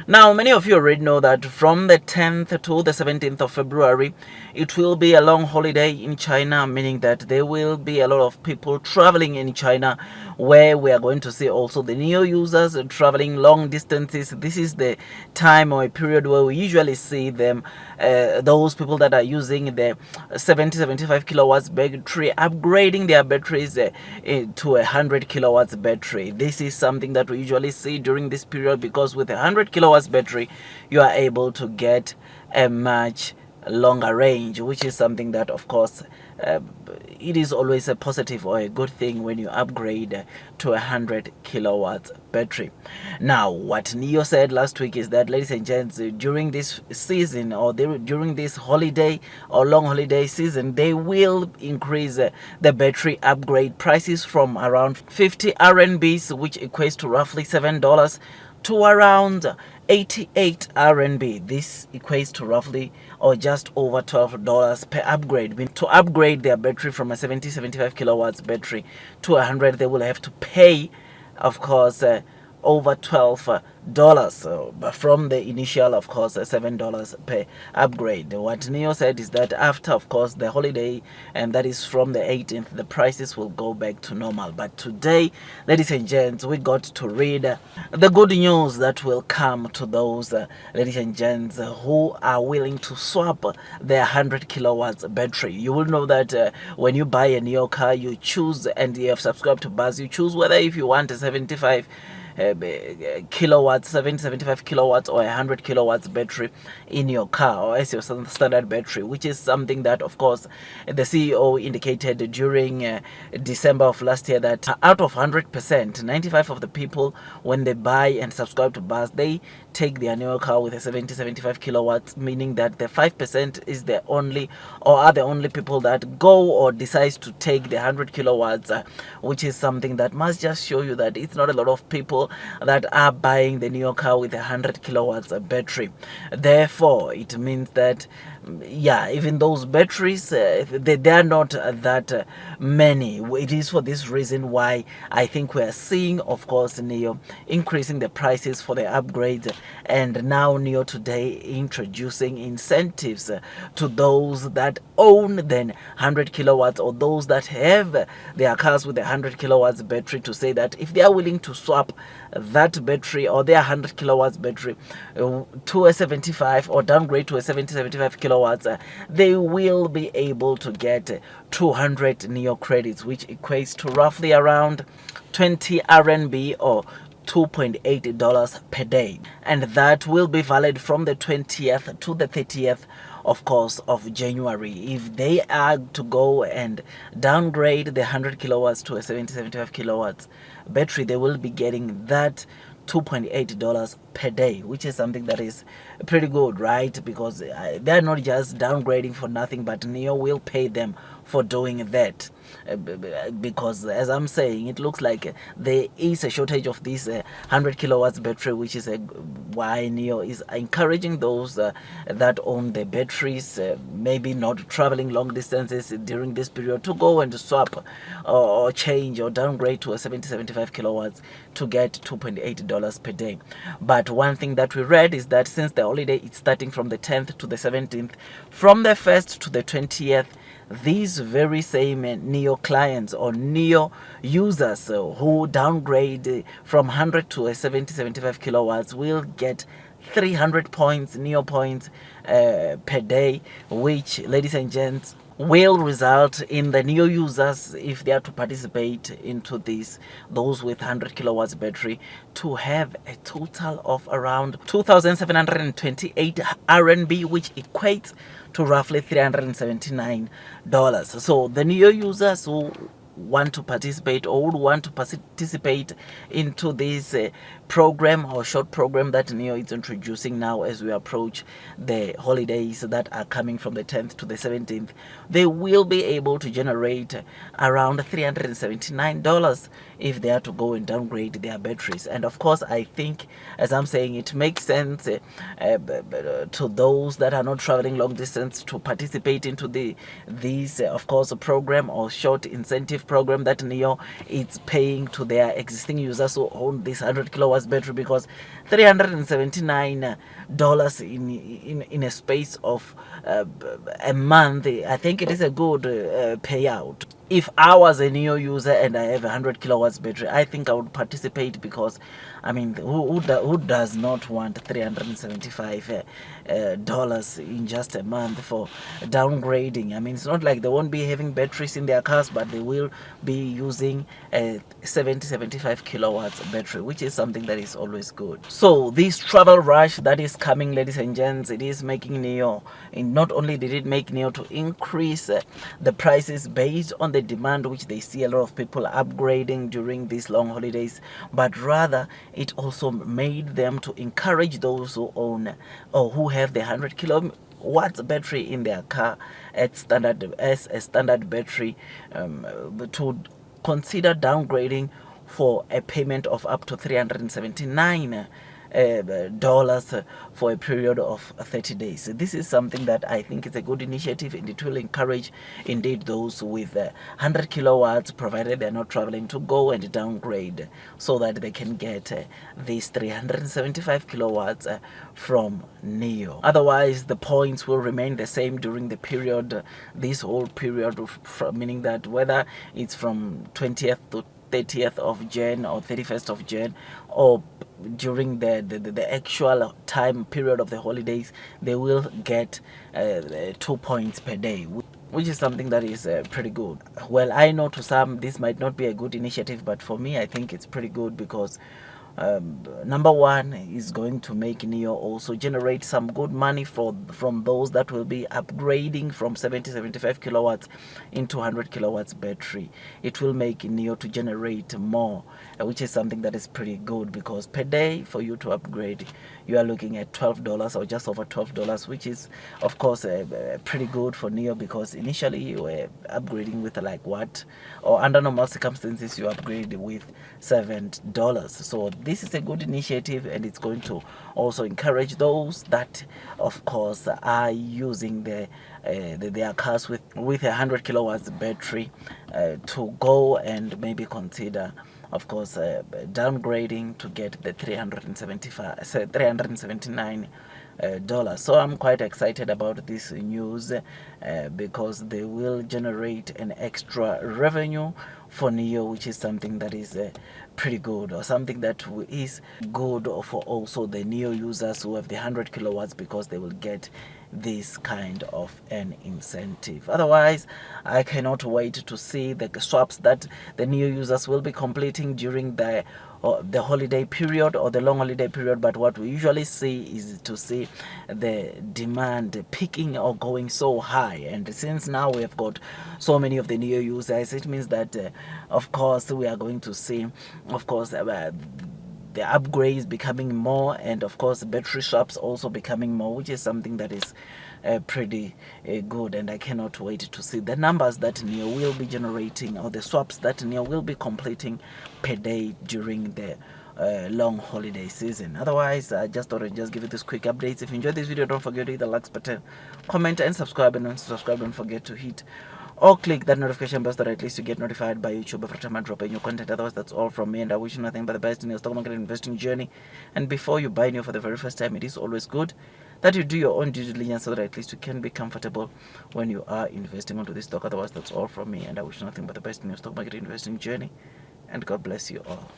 Now, many of you already know that from the 10th to the 17th of February, it will be a long holiday in China, meaning that there will be a lot of people traveling in China, where we are going to see also the new users traveling long distances. This is the time or a period where we usually see them, those people that are using the 75 kilowatts battery, upgrading their batteries to a 100 kilowatts battery. This is something that we usually see during this period, because with a 100 kilowatts battery, you are able to get a much longer range, which is something that, of course, it is always a positive or a good thing when you upgrade to a 100 kilowatts battery. Now, what Neo said last week is that, ladies and gents, during this season, or during this holiday or long holiday season, they will increase the battery upgrade prices from around 50 RMBs, which equates to roughly $7, to around 88 RMB. This equates to roughly or just over $12 per upgrade. To upgrade their battery from a 75 kilowatts battery to 100, they will have to pay, of course, over $12 but from the initial, of course, $7 per upgrade. What Neo said is that after, of course, the holiday, and that is from the 18th, the prices will go back to normal. But today, ladies and gents, we got to read the good news that will come to those ladies and gents who are willing to swap their 100 kilowatts battery. You will know that when you buy a Neo car, you choose, and you have subscribed to Buzz, you choose whether if you want a 75 kilowatts, 75 kilowatts, or a 100 kilowatts battery in your car, or as your standard battery, which is something that, of course, the CEO indicated during December of last year, that out of 100%, 95 of the people, when they buy and subscribe to Buzz, they take their new car with a 75 kilowatts, meaning that the 5% is the only, or are the only people that go or decide to take the 100 kilowatts, which is something that must just show you that it's not a lot of people that are buying the new car with a 100 kilowatts battery. Therefore, it means that, yeah, even those batteries, they are not that many. It is for this reason why I think we are seeing, of course, Neo increasing the prices for the upgrades, and now Neo today introducing incentives to those that own the 100 kilowatts, or those that have their cars with a 100 kilowatts battery, to say that if they are willing to swap that battery or their 100 kilowatts battery to a 75, or downgrade to a 75 kilowatts, they will be able to get 200 Neo credits, which equates to roughly around 20 RMB, or $2.8 per day, and that will be valid from the 20th to the 30th, of course, of January. If they are to go and downgrade the 100 kilowatts to a 75 kilowatts battery, they will be getting that $2.8 per day, which is something that is pretty good, right? Because they're not just downgrading for nothing, but Neo will pay them for doing that. Because, as I'm saying, it looks like there is a shortage of this 100 kilowatts battery, which is why Neo is encouraging those that own the batteries, maybe not traveling long distances during this period, to go and swap or change or downgrade to a 75 kilowatts to get $2.8 per day. But one thing that we read is that since the holiday is starting from the 10th to the 17th, from the 1st to the 20th, these very same Neo clients or Neo users who downgrade from 100 to a 75 kilowatts will get 300 points, Neo points per day, which, ladies and gents, will result in the Neo users, if they are to participate into this, those with 100 kilowatts battery, to have a total of around 2,728 RMB, which equates to roughly $379. So the Neo users who want to participate, or would want to participate into this program or short program that Neo is introducing now as we approach the holidays that are coming from the 10th to the 17th, they will be able to generate around $379 if they are to go and downgrade their batteries. And of course, I think, as I'm saying, it makes sense to those that are not traveling long distance to participate into this, of course, program or short incentive program that NEO is paying to their existing users who own this 100 kilowatts battery, because $379 in a space of a month, I think it is a good payout. If I was a NEO user and I have a 100 kilowatts battery, I think I would participate, because I mean, who does not want $375 dollars in just a month for downgrading? I mean, it's not like they won't be having batteries in their cars, but they will be using a 75 kilowatts battery, which is something that is always good. So this travel rush that is coming, ladies and gents, it is making NEO, and not only did it make NEO to increase the prices based on the demand which they see a lot of people upgrading during these long holidays, but rather it also made them to encourage those who own or who have the 100 kilowatts battery in their car as a standard battery, to consider downgrading for a payment of up to $379 dollars for a period of 30 days. This is something that I think is a good initiative, and it will encourage indeed those with 100 kilowatts, provided they're not traveling, to go and downgrade so that they can get these 375 kilowatts from NEO. Otherwise, the points will remain the same during the period, this whole period, meaning that whether it's from 20th to 30th of Jan or 31st of Jan, or during the actual time period of the holidays, they will get 2 points per day, which is something that is pretty good. Well, I know to some this might not be a good initiative, but for me I think it's pretty good, because number one is going to make NEO also generate some good money from those that will be upgrading from 75 kilowatts into 100 kilowatts battery. It will make NEO to generate more, which is something that is pretty good, because per day for you to upgrade, you are looking at $12 or just over $12, which is of course pretty good for NEO, because initially you were upgrading with like what, or under normal circumstances you upgrade with $7. So this is a good initiative, and it's going to also encourage those that of course are using their cars with 100 kilowatts battery to go and maybe consider, of course, downgrading to get the $379 dollars. So I'm quite excited about this news, because they will generate an extra revenue for NEO, which is something that is pretty good, or something that is good for also the NEO users who have the 100 kilowatts, because they will get this kind of an incentive. Otherwise, I cannot wait to see the swaps that the NEO users will be completing during the holiday period or the long holiday period. But what we usually see is to see the demand peaking or going so high, and since now we have got so many of the NEO users, it means that of course we are going to see, of course, the upgrades becoming more, and of course battery swaps also becoming more, which is something that is pretty good. And I cannot wait to see the numbers that NEO will be generating, or the swaps that NEO will be completing per day during the long holiday season. Otherwise, I just thought I'd just give you this quick updates. If you enjoyed this video, don't forget to hit the like button, comment and subscribe, and when you subscribe, don't forget to hit or click that notification bell so that at least you get notified by YouTube every time I drop a new content. Otherwise, that's all from me, and I wish you nothing but the best in your stock market investing journey. And before you buy NEO for the very first time, it is always good that you do your own due diligence, so that at least you can be comfortable when you are investing into this stock. Otherwise, that's all from me, and I wish you nothing but the best in your stock market investing journey. And God bless you all.